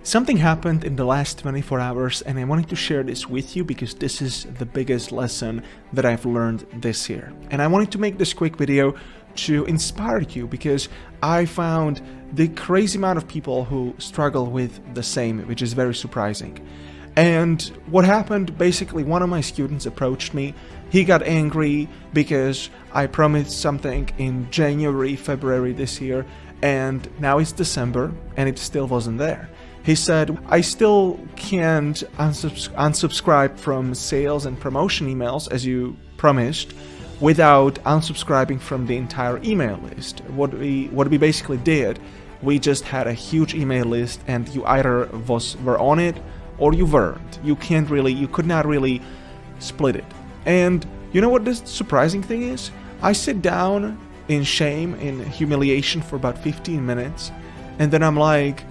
Something happened in the last 24 hours and I wanted to share this with you because this is the biggest lesson that I've learned this year. And I wanted to make this quick video to inspire you because I found the crazy amount of people who struggle with the same, which is very surprising. And what happened, basically one of my students approached me. He got angry because I promised something in January, February this year, and now it's December and it still wasn't there. He said, I still can't unsubscribe from sales and promotion emails as you promised without unsubscribing from the entire email list. What we basically did, we just had a huge email list and you either were on it or you weren't. You could not really split it. And you know what the surprising thing is? I sit down in shame, in humiliation for about 15 minutes and then I'm like,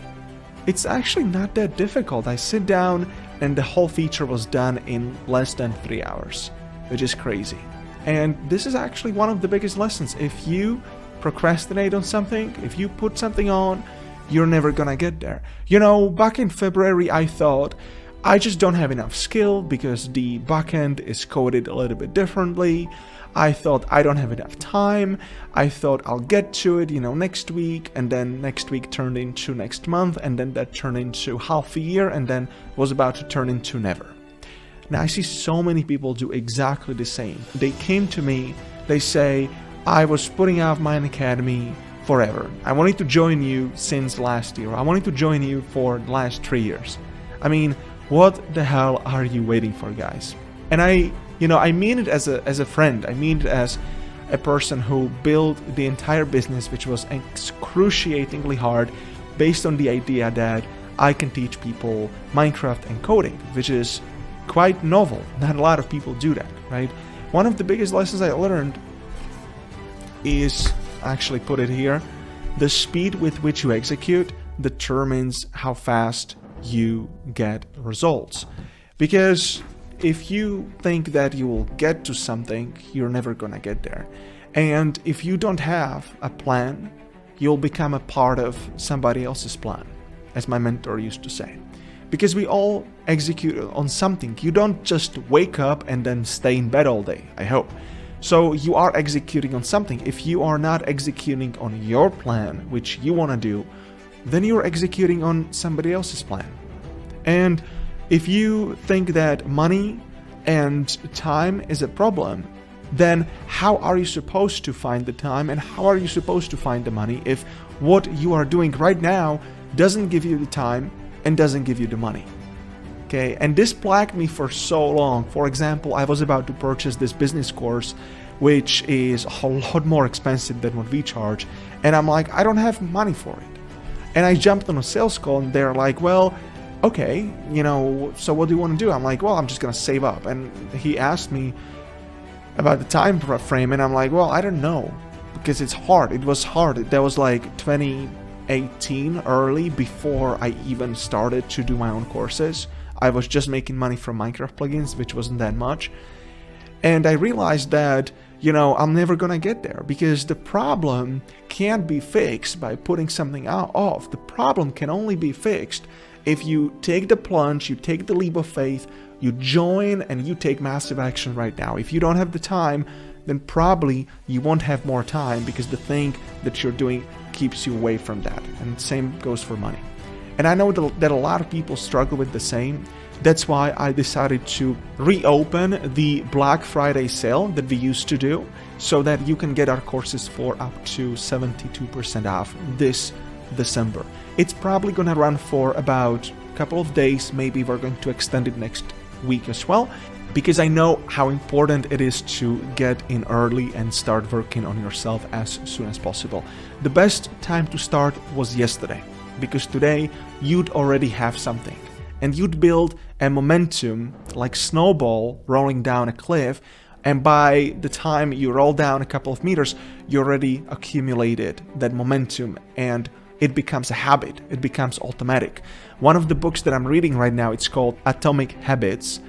it's actually not that difficult. I sit down and the whole feature was done in less than 3 hours, which is crazy. And this is actually one of the biggest lessons. If you procrastinate on something, if you put something on, you're never gonna get there. You know, back in February, I thought, I just don't have enough skill because the backend is coded a little bit differently. I thought I don't have enough time. I thought I'll get to it, next week, and then next week turned into next month, and then that turned into half a year, and then was about to turn into never. Now I see so many people do exactly the same. They came to me, they say, I was putting off my academy forever. I wanted to join you since last year. I wanted to join you for the last 3 years. I mean, what the hell are you waiting for, guys? And I mean it as a friend. I mean it as a person who built the entire business, which was excruciatingly hard, based on the idea that I can teach people Minecraft and coding, which is quite novel. Not a lot of people do that, right? One of the biggest lessons I learned is, actually put it here, the speed with which you execute determines how fast you get results. Because if you think that you will get to something, you're never gonna get there. And if you don't have a plan, you'll become a part of somebody else's plan, as my mentor used to say. Because we all execute on something. You don't just wake up and then stay in bed all day, I hope. So you are executing on something. If you are not executing on your plan, which you wanna do, then you're executing on somebody else's plan. And if you think that money and time is a problem, then how are you supposed to find the time and how are you supposed to find the money if what you are doing right now doesn't give you the time and doesn't give you the money? Okay, and this plagued me for so long. For example, I was about to purchase this business course, which is a lot more expensive than what we charge, and I'm like, I don't have money for it. And I jumped on a sales call and they're like, well, okay, so what do you want to do? I'm like, well, I'm just gonna save up. And he asked me about the time frame and I'm like, well, I don't know, because it's hard. It was hard. That was like 2018 early, before I even started to do my own courses. I was just making money from Minecraft plugins, which wasn't that much. And I realized that, I'm never gonna get there because the problem can't be fixed by putting something off. The problem can only be fixed if you take the plunge, you take the leap of faith, you join and you take massive action right now. If you don't have the time, then probably you won't have more time because the thing that you're doing keeps you away from that. And same goes for money. And I know that a lot of people struggle with the same. That's why I decided to reopen the Black Friday sale that we used to do so that you can get our courses for up to 72% off this December. It's probably gonna run for about a couple of days. Maybe we're going to extend it next week as well, because I know how important it is to get in early and start working on yourself as soon as possible. The best time to start was yesterday, because today you'd already have something and you'd build a momentum like snowball rolling down a cliff, and by the time you roll down a couple of meters, you already accumulated that momentum and it becomes a habit, it becomes automatic. One of the books that I'm reading right now, it's called Atomic Habits,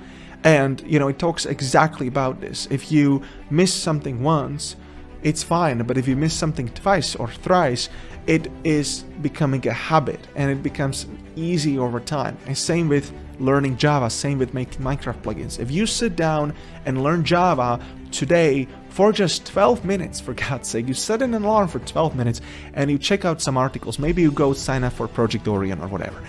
and it talks exactly about this. If you miss something once, it's fine. But if you miss something twice or thrice, it is becoming a habit and it becomes easy over time. And same with learning Java, same with making Minecraft plugins. If you sit down and learn Java today for just 12 minutes, for God's sake, you set an alarm for 12 minutes and you check out some articles, maybe you go sign up for Project Orion or whatever,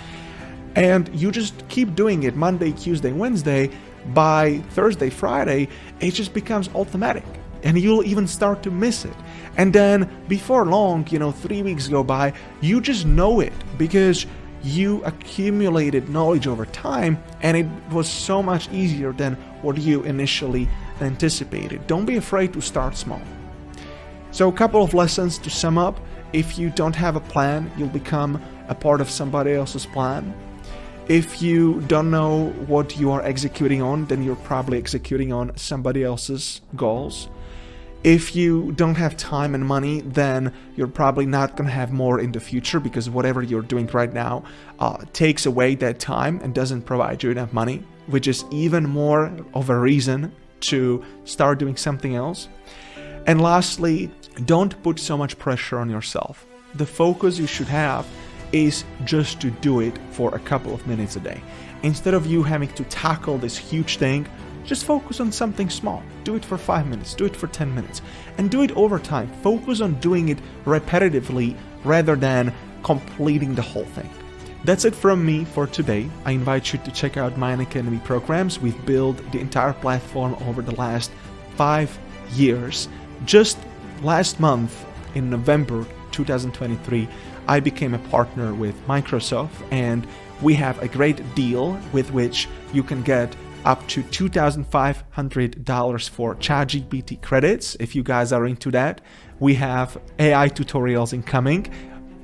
and you just keep doing it Monday, Tuesday, Wednesday, by Thursday, Friday, it just becomes automatic. And you'll even start to miss it. And then before long, 3 weeks go by, you just know it because you accumulated knowledge over time, and it was so much easier than what you initially anticipated. Don't be afraid to start small. So a couple of lessons to sum up. If you don't have a plan, you'll become a part of somebody else's plan. If you don't know what you are executing on, then you're probably executing on somebody else's goals. If you don't have time and money, then you're probably not going to have more in the future, because whatever you're doing right now takes away that time and doesn't provide you enough money, which is even more of a reason to start doing something else. And lastly, don't put so much pressure on yourself. The focus you should have is just to do it for a couple of minutes a day. Instead of you having to tackle this huge thing, just focus on something small. Do it for 5 minutes, do it for 10 minutes, and do it over time. Focus on doing it repetitively rather than completing the whole thing. That's it from me for today. I invite you to check out my Academy programs. We've built the entire platform over the last 5 years. Just last month, in November 2023, I became a partner with Microsoft, and we have a great deal with which you can get up to $2,500 for ChatGPT credits. If you guys are into that, we have AI tutorials incoming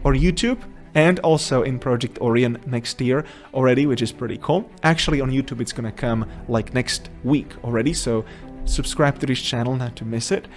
on YouTube and also in Project Orion next year already, which is pretty cool. Actually, on YouTube, it's gonna come like next week already, so subscribe to this channel not to miss it.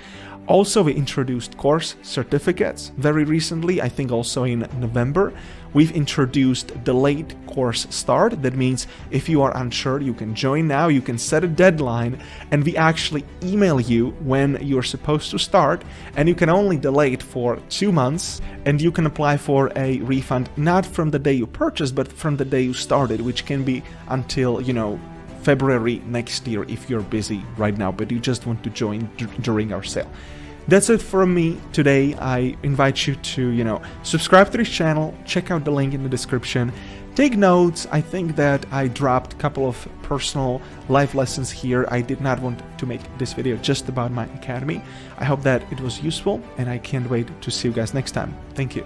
Also, we introduced course certificates very recently, I think also in November. We've introduced delayed course start. That means if you are unsure, you can join now, you can set a deadline, and we actually email you when you're supposed to start, and you can only delay it for 2 months, and you can apply for a refund not from the day you purchased, but from the day you started, which can be until, February next year if you're busy right now, but you just want to join during our sale. That's it from me today. I invite you to, subscribe to this channel, check out the link in the description, take notes. I think that I dropped a couple of personal life lessons here. I did not want to make this video just about my academy. I hope that it was useful, and I can't wait to see you guys next time. Thank you.